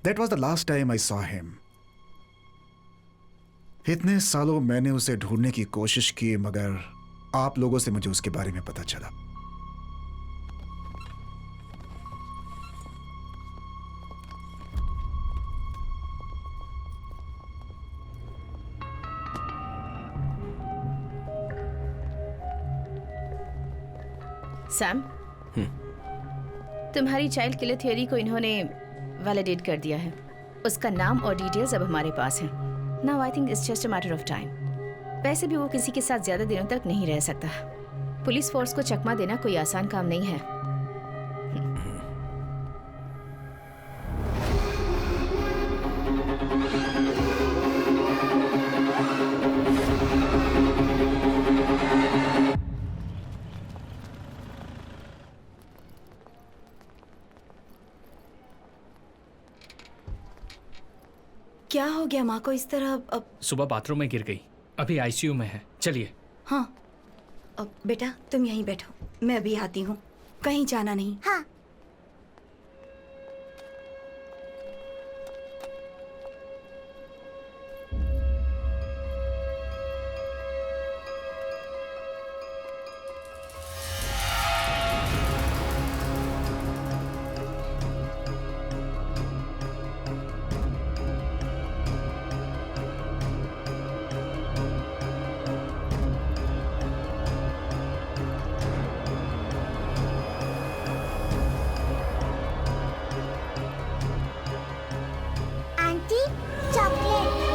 That was the last time I saw him. इतने सालों मैंने उसे ढूंढने की कोशिश की, मगर आप लोगों से मुझे उसके बारे में पता चला। सैम, तुम्हारी चाइल्ड किलर थ्योरी को इन्होंने वैलिडेट कर दिया है। उसका नाम और डिटेल्स अब हमारे पास हैं। Now I think it's just a matter of time. वैसे भी वो किसी के साथ ज्यादा दिनों तक नहीं रह सकता। पुलिस फोर्स को चकमा देना कोई आसान काम नहीं है। क्या हो गया माँ को इस तरह? अब सुबह बाथरूम में गिर गई, अभी आईसीयू में है। चलिए। हाँ, अब बेटा तुम यहीं बैठो, मैं अभी आती हूँ, कहीं जाना नहीं। हाँ। Aunty, chocolate.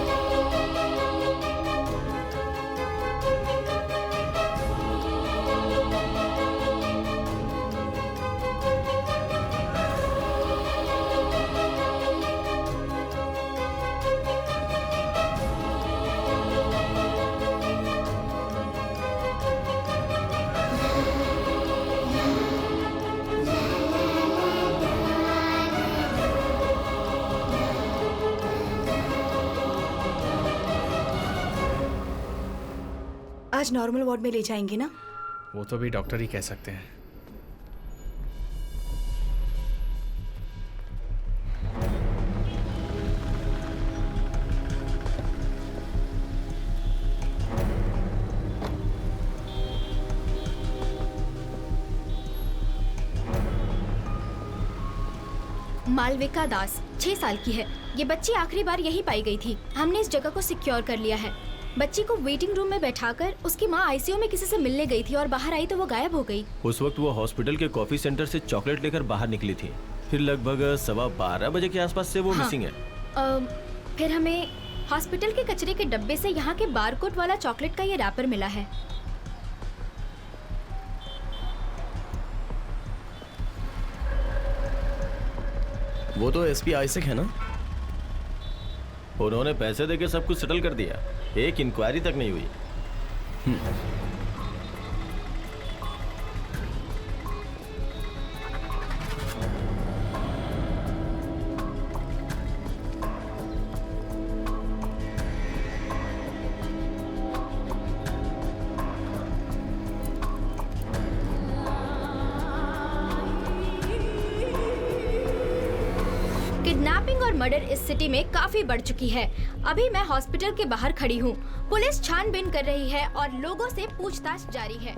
आज नॉर्मल वार्ड में ले जाएंगे ना? वो तो भी डॉक्टर ही कह सकते हैं। मालविका दास 6 साल की है। ये बच्ची आखिरी बार यही पाई गई थी। हमने इस जगह को सिक्योर कर लिया है। बच्ची को वेटिंग रूम में बैठाकर उसकी माँ आईसीयू में किसी से मिलने गई थी और बाहर आई तो वो गायब हो गई। उस वक्त वो हॉस्पिटल के कॉफी सेंटर से चॉकलेट लेकर बाहर निकली थी। फिर लगभग 12:15 बजे के आसपास से वो मिसिंग है। फिर हमें हॉस्पिटल के कचरे के डब्बे से यहाँ के बारकोड वाला चॉकलेट का ये रैपर मिला है। वो तो एसपी आइजैक है ना? उन्होंने पैसे देके सब कुछ सेटल कर दिया, एक इंक्वायरी तक नहीं हुई। किडनैपिंग और मर्डर इस सिटी में काफी बढ़ चुकी है। अभी मैं हॉस्पिटल के बाहर खड़ी हूँ। पुलिस छानबीन कर रही है और लोगों से पूछताछ जारी है।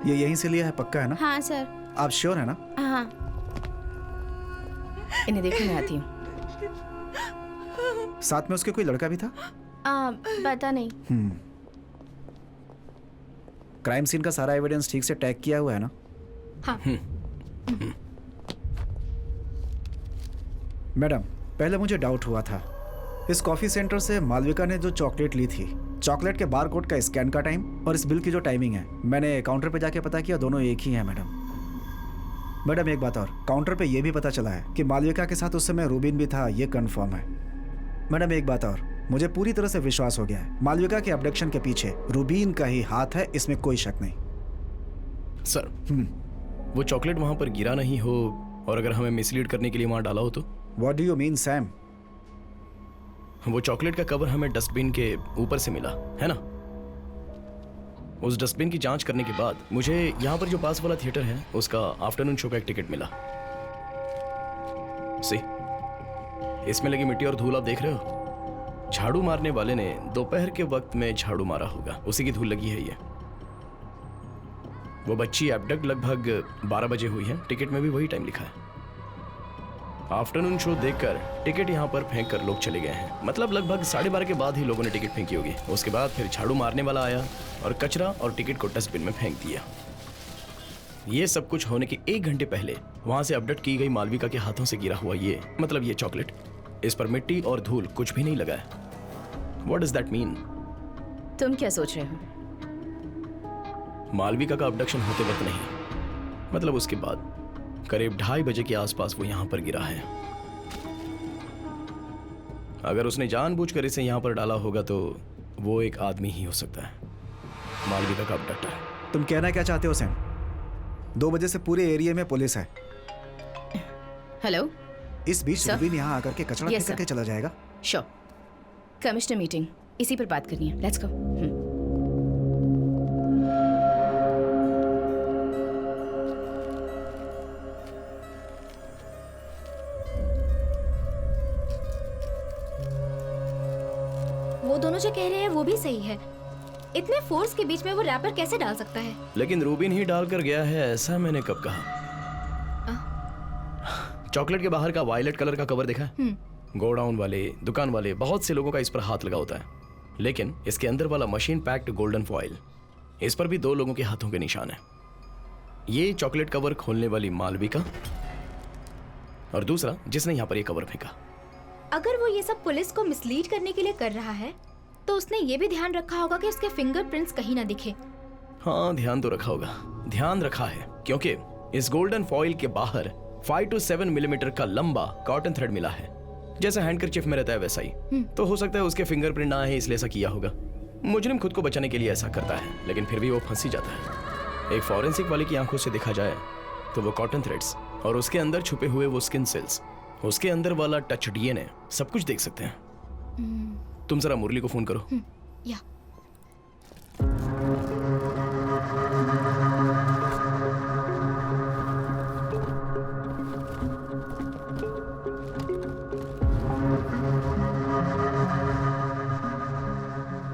ये यहीं से लिया है, पक्का है ना? हाँ सर। आप श्योर है ना? हाँ। इन्हें देखो, मैं आती हूँ। साथ में उसके कोई लड़का भी था? पता नहीं। क्राइम सीन का सारा एविडेंस ठीक से टैग किया हुआ है ना? हाँ। मैडम, पहले मुझे डाउट हुआ था। इस कॉफी सेंटर से मालविका ने जो चॉकलेट ली थी, चॉकलेट के बारकोड का स्कैन का टाइम और इस बिल की जो टाइमिंग है, मैंने काउंटर पे जाके पता किया, दोनों एक ही हैं मैडम। एक बात और, काउंटर पे ये भी पता चला है कि मालविका के साथ उस समय रूबिन भी था, ये कंफर्म है। मैडम एक बात और, मुझे पूरी तरह से विश्वास हो गया है, मालविका के अबडक्शन के पीछे रूबिन का ही हाथ है, इसमें कोई शक नहीं। सर, वो चॉकलेट वहां पर गिरा नहीं हो और अगर हमें मिसलीड करने के लिए वहां डाला हो तो? What do you mean Sam? वो चॉकलेट का कवर हमें डस्टबिन के ऊपर से मिला है ना? उस डस्टबिन की जांच करने के बाद मुझे यहाँ पर जो पास वाला थिएटर है उसका आफ्टरनून शो का एक टिकट मिला। सी, इसमें लगी मिट्टी और धूल आप देख रहे हो। झाड़ू मारने वाले ने दोपहर के वक्त में झाड़ू मारा होगा, उसी की धूल लगी है ये। वो बच्ची एबडक्ट लगभग 12 बजे हुई है, टिकट में भी वही टाइम लिखा है। आफ्टरनून शो देखकर टिकट यहाँ पर फेंक कर लोग चले गए हैं, मतलब लगभग 12:30 के बाद ही लोगों ने टिकट फेंकी होगी। उसके बाद फिर झाड़ू मारने वाला आया और कचरा और टिकट को डस्टबिन में फेंक दिया। ये सब कुछ होने के 1 घंटे पहले वहां से अपडेट की गई मालविका के हाथों से गिरा हुआ ये, मतलब ये चॉकलेट, इस पर मिट्टी और धूल कुछ भी नहीं लगा है। What does that mean? तुम क्या सोच रहे हो? मालविका का अबडक्शन होते वक्त नहीं, मतलब उसके बाद करीब 2:30 बजे के आसपास वो यहां पर गिरा है। अगर उसने जानबूझकर इसे यहां पर डाला होगा तो वो एक आदमी ही हो सकता है, मालविका का अबडक्टर। तुम कहना क्या चाहते हो सैम? 2 बजे से पूरे एरिया में पुलिस है। हेलो इस बीच Sir? रवीन यहाँ आकर के कचरा Yes, फेंक करके sir. चला जाएगा। श्योर। कमिश्नर मीटिंग इसी पर बात करनी है, लेट्स गो। वो दोनों जो कह रहे हैं वो भी सही है। इतने फोर्स के बीच में वो रैपर कैसे डाल सकता है? लेकिन रूबिन ही डालकर गया है, ऐसा मैंने कब कहा? चॉकलेट के बाहर का वायलेट कलर का कवर देखा है? गोडाउन वाले, दुकान वाले, बहुत से लोगों का इस पर हाथ लगा होता है, लेकिन इसके अंदर वाला मशीन पैक्ड गोल्डन फॉइल, इस पर भी 2 लोगों के हाथों के निशान है। ये चॉकलेट कवर खोलने वाली मालविका और दूसरा जिसने यहाँ पर ये कवर फेंका। अगर वो ये सब पुलिस को मिसलीड करने के लिए कर रहा है तो उसने ये भी ध्यान रखा होगा कि उसके फिंगरप्रिंट्स कहीं ना दिखे। हाँ, ध्यान तो रखा होगा, ध्यान रखा है, क्योंकि इस गोल्डन फॉइल के बाहर 5 to 7 मिलीमीटर का लंबा कॉटन थ्रेड मिला है, जैसा हैंडकरचिफ में रहता है वैसा ही। तो हो सकता है उसके फिंगरप्रिंट ना है, इसलिए ऐसा किया होगा। मुजरिम खुद को बचाने के लिए ऐसा करता है, लेकिन फिर भी वो फंस ही जाता है। एक फॉरेंसिक वाले की आंखों से देखा जाए तो वो कॉटन थ्रेड्स और उसके अंदर छुपे हुए वो स्किन सेल्स, उसके अंदर वाला टच डीएनए, सब कुछ देख सकते हैं। तुम जरा मुरली को फोन करो। या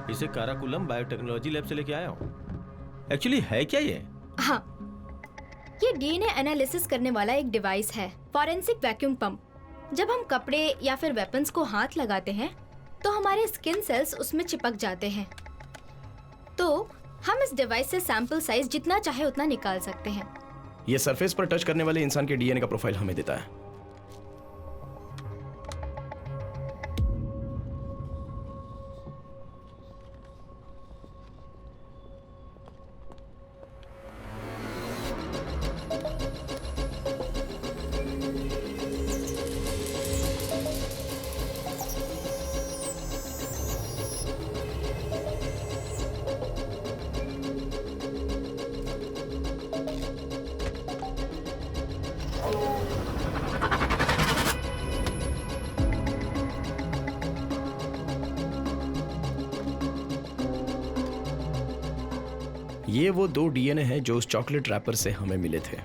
इसे काराकुलम बायोटेक्नोलॉजी लैब से लेके आया हूँ। एक्चुअली है क्या ये? हाँ, ये डीएनए एनालिसिस करने वाला एक डिवाइस है, फॉरेंसिक वैक्यूम पंप। जब हम कपड़े या फिर वेपन्स को हाथ लगाते हैं तो हमारे स्किन सेल्स उसमें चिपक जाते हैं। तो हम इस डिवाइस से सैंपल साइज जितना चाहे उतना निकाल सकते हैं। ये सरफेस पर टच करने वाले इंसान के डीएनए का प्रोफाइल हमें देता है। ये वो 2 डीएनए हैं जो उस चॉकलेट रैपर से हमें मिले थे।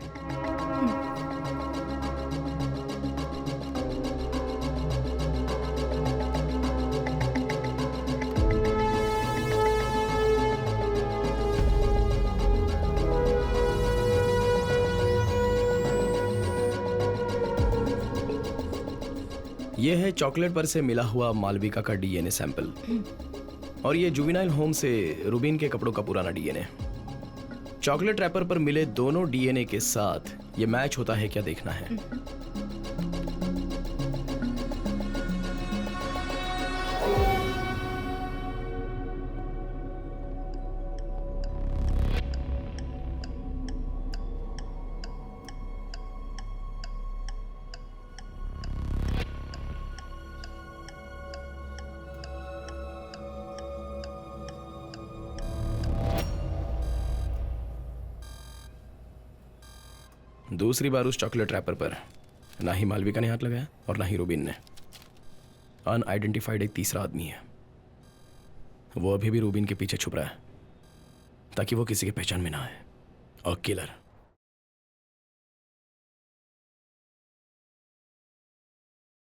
ये है चॉकलेट पर से मिला हुआ मालविका का डीएनए सैंपल, और ये जुवेनाइल होम से रूबिन के कपड़ों का पुराना डीएनए। चॉकलेट रैपर पर मिले दोनों डीएनए के साथ ये मैच होता है क्या देखना है। दूसरी बार उस चॉकलेट रैपर पर ना ही मालविका ने हाथ लगाया और ना ही रूबिन ने। अनआइडेंटिफाइड एक तीसरा आदमी है, वो अभी भी रूबिन के पीछे छुप रहा है। ताकि वो किसी की पहचान में ना आए। और किलर